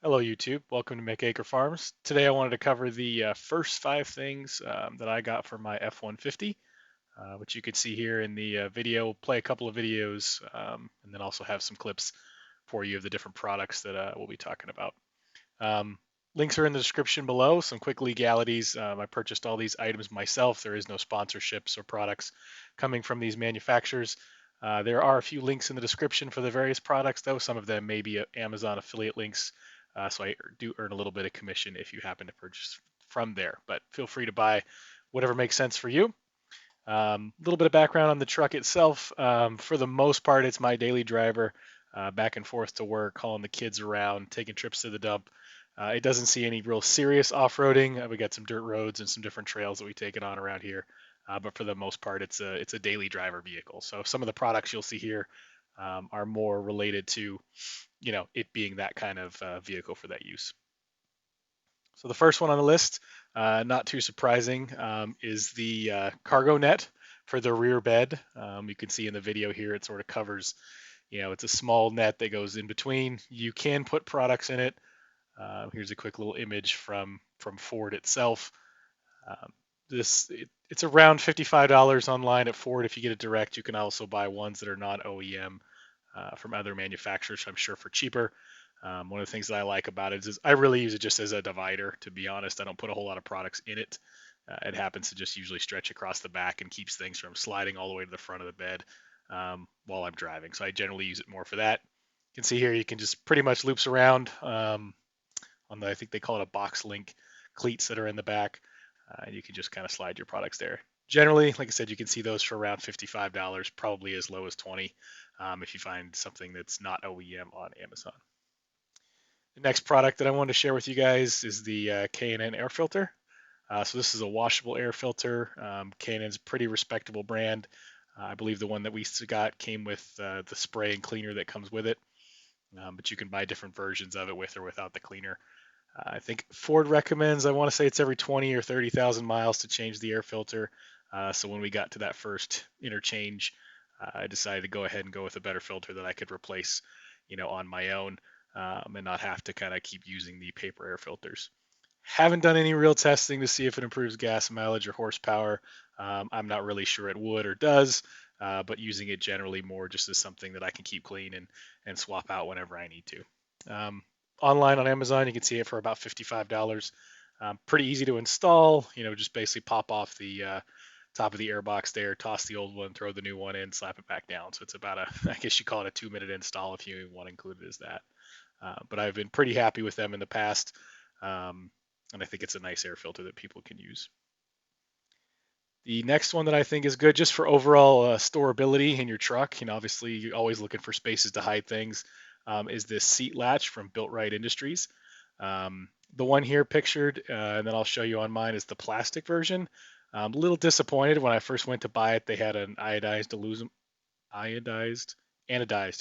Hello YouTube, welcome to McAcre Farms. Today I wanted to cover the first 5 things that I got for my F-150, which you can see here in the video. We'll play a couple of videos and then also have some clips for you of the different products that we'll be talking about. Um, Links are in the description below. Some quick legalities. I purchased all these items myself. There is no sponsorships or products coming from these manufacturers. There are a few links in the description for the various products, though. Some of them may be Amazon affiliate links, so I do earn a little bit of commission if you happen to purchase from there. But feel free to buy whatever makes sense for you. A little bit of background on the truck itself. For the most part, it's my daily driver, back and forth to work, hauling the kids around, taking trips to the dump. It doesn't see any real serious off-roading. We got some dirt roads and some different trails that we take it on around here. But for the most part, it's a daily driver vehicle. So some of the products you'll see here are more related to, it being that kind of vehicle for that use. So the first one on the list, not too surprising, is the cargo net for the rear bed. You can see in the video here, it sort of covers, it's a small net that goes in between. You can put products in it. Here's a quick little image from Ford itself. Um, it's around $55 online at Ford. If you get it direct, you can also buy ones that are not OEM from other manufacturers, I'm sure for cheaper. One of the things that I like about it is I really use it just as a divider, to be honest. I don't put a whole lot of products in it. It happens to just usually stretch across the back and keeps things from sliding all the way to the front of the bed while I'm driving. So I generally use it more for that. You can see here you can just pretty much loops around on the, I think they call it a box link cleats that are in the back. And you can just kind of slide your products there. Generally, like I said, you can see those for around $55, probably as low as 20 if you find something that's not OEM on Amazon. The next product that I wanted to share with you guys is the K&N Air Filter. So this is a washable air filter. K&N's a pretty respectable brand. I believe the one that we got came with the spray and cleaner that comes with it, but you can buy different versions of it with or without the cleaner. I think Ford recommends, I want to say it's every 20 or 30,000 miles to change the air filter. So when we got to that first interchange, I decided to go ahead and go with a better filter that I could replace, on my own, and not have to kind of keep using the paper air filters. Haven't done any real testing to see if it improves gas mileage or horsepower. I'm not really sure it would or does, but using it generally more just as something that I can keep clean and swap out whenever I need to. Online on Amazon, you can see it for about $55. Pretty easy to install. Just basically pop off the top of the air box there, toss the old one, throw the new one in, slap it back down. So it's about I guess you call it a 2-minute install if you want to include it as that. But I've been pretty happy with them in the past, and I think it's a nice air filter that people can use. The next one that I think is good just for overall storability in your truck, obviously you're always looking for spaces to hide things, is this seat latch from Built Right Industries. The one here pictured, and then I'll show you on mine, is the plastic version. I'm a little disappointed when I first went to buy it. They had an anodized,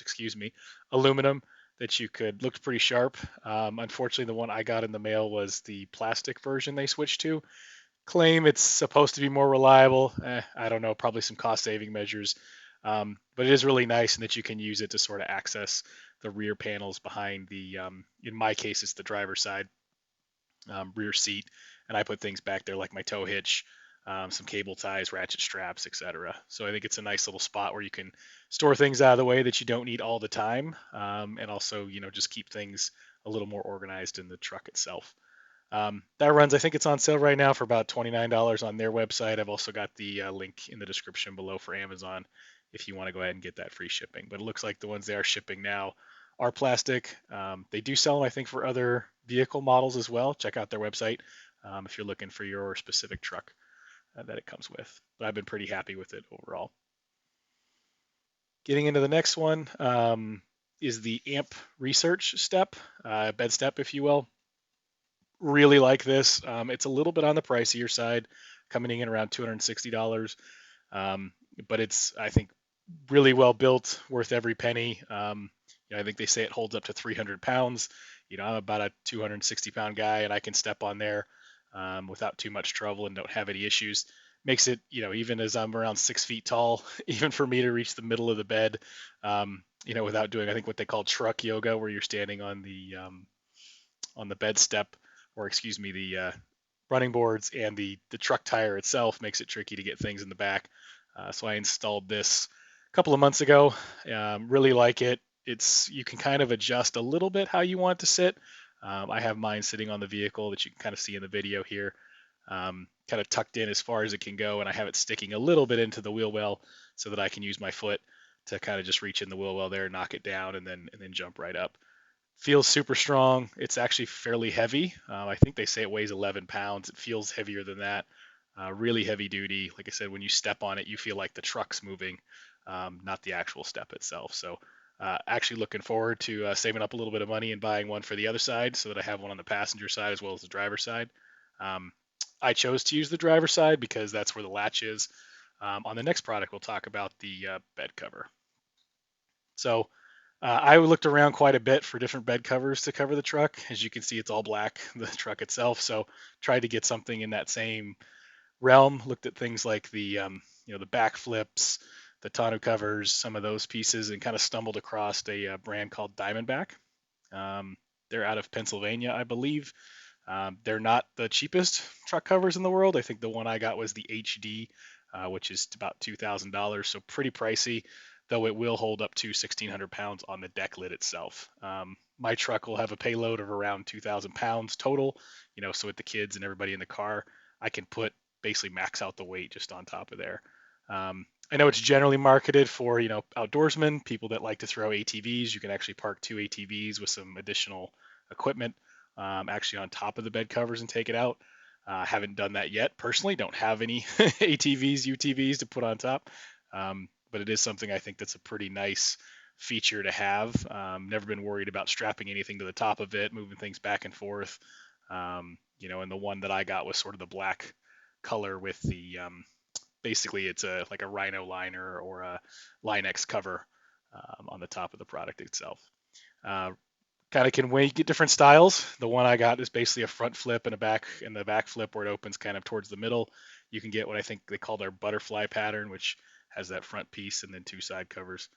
excuse me, aluminum that you could looked pretty sharp. Unfortunately, the one I got in the mail was the plastic version they switched to. Claim it's supposed to be more reliable. I don't know, probably some cost saving measures. But it is really nice in that you can use it to sort of access the rear panels behind the, in my case, it's the driver's side rear seat. And I put things back there like my tow hitch, some cable ties, ratchet straps, etc. So I think it's a nice little spot where you can store things out of the way that you don't need all the time, and also, just keep things a little more organized in the truck itself. That runs, I think it's on sale right now for about $29 on their website. I've also got the link in the description below for Amazon if you want to go ahead and get that free shipping. But it looks like the ones they are shipping now are plastic. They do sell them, I think, for other vehicle models as well. Check out their website if you're looking for your specific truck that it comes with. But I've been pretty happy with it overall. Getting into the next one is the AMP research step, bed step, if you will. Really like this. It's a little bit on the pricier side, coming in around $260. But it's, I think, really well built, worth every penny. I think they say it holds up to 300 pounds. I'm about a 260-pound guy, and I can step on there without too much trouble and don't have any issues. Makes it, even as I'm around 6 feet tall, even for me to reach the middle of the bed, without doing, I think, what they call truck yoga, where you're standing on on the bed step, or excuse me, the running boards, and the truck tire itself makes it tricky to get things in the back. So I installed this a couple of months ago. Really like it. You can kind of adjust a little bit how you want it to sit. I have mine sitting on the vehicle that you can kind of see in the video here, kind of tucked in as far as it can go, and I have it sticking a little bit into the wheel well so that I can use my foot to kind of just reach in the wheel well there, knock it down, and then jump right up. Feels super strong. It's actually fairly heavy. I think they say it weighs 11 pounds. It feels heavier than that. Really heavy duty. Like I said, when you step on it, you feel like the truck's moving, not the actual step itself. So, actually looking forward to saving up a little bit of money and buying one for the other side so that I have one on the passenger side as well as the driver's side. Um, I chose to use the driver's side because that's where the latch is. On the next product, we'll talk about the bed cover. So, I looked around quite a bit for different bed covers to cover the truck. As you can see, it's all black, the truck itself. So tried to get something in that same realm. Looked at things like the back flips, the tonneau covers, some of those pieces, and kind of stumbled across a brand called Diamondback. Um, they're out of Pennsylvania, I believe. They're not the cheapest truck covers in the world. I think the one I got was the HD, which is about $2,000, so pretty pricey, though it will hold up to 1,600 pounds on the deck lid itself. My truck will have a payload of around 2,000 pounds total, so with the kids and everybody in the car, I can put basically max out the weight just on top of there. I know it's generally marketed for, outdoorsmen, people that like to throw ATVs. You can actually park two ATVs with some additional equipment actually on top of the bed covers and take it out. Haven't done that yet. Personally, don't have any ATVs, UTVs to put on top, but it is something I think that's a pretty nice feature to have. Never been worried about strapping anything to the top of it, moving things back and forth. And the one that I got was sort of the black color with the basically it's like a Rhino liner or a Line-X cover on the top of the product itself. Uh, Kind of can get different styles. The one I got is basically a front flip and the back flip where it opens kind of towards the middle. You can get what I think they call their butterfly pattern, which has that front piece and then two side covers.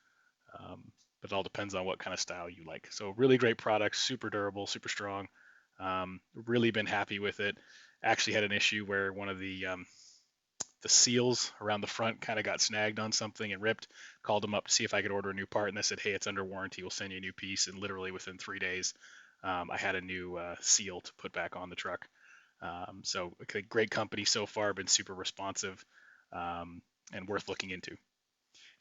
But it all depends on what kind of style you like. So really great product, super durable, super strong. Really been happy with it. Actually had an issue where one of the seals around the front kind of got snagged on something and ripped. Called them up to see if I could order a new part, and they said, "Hey, it's under warranty. We'll send you a new piece." And literally within 3 days, I had a new seal to put back on the truck. So a great company so far, been super responsive, and worth looking into.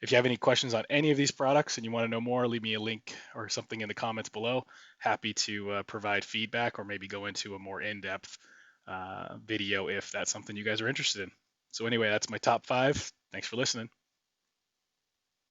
If you have any questions on any of these products and you want to know more, leave me a link or something in the comments below. Happy to provide feedback or maybe go into a more in-depth video if that's something you guys are interested in. So anyway, that's my top 5. Thanks for listening.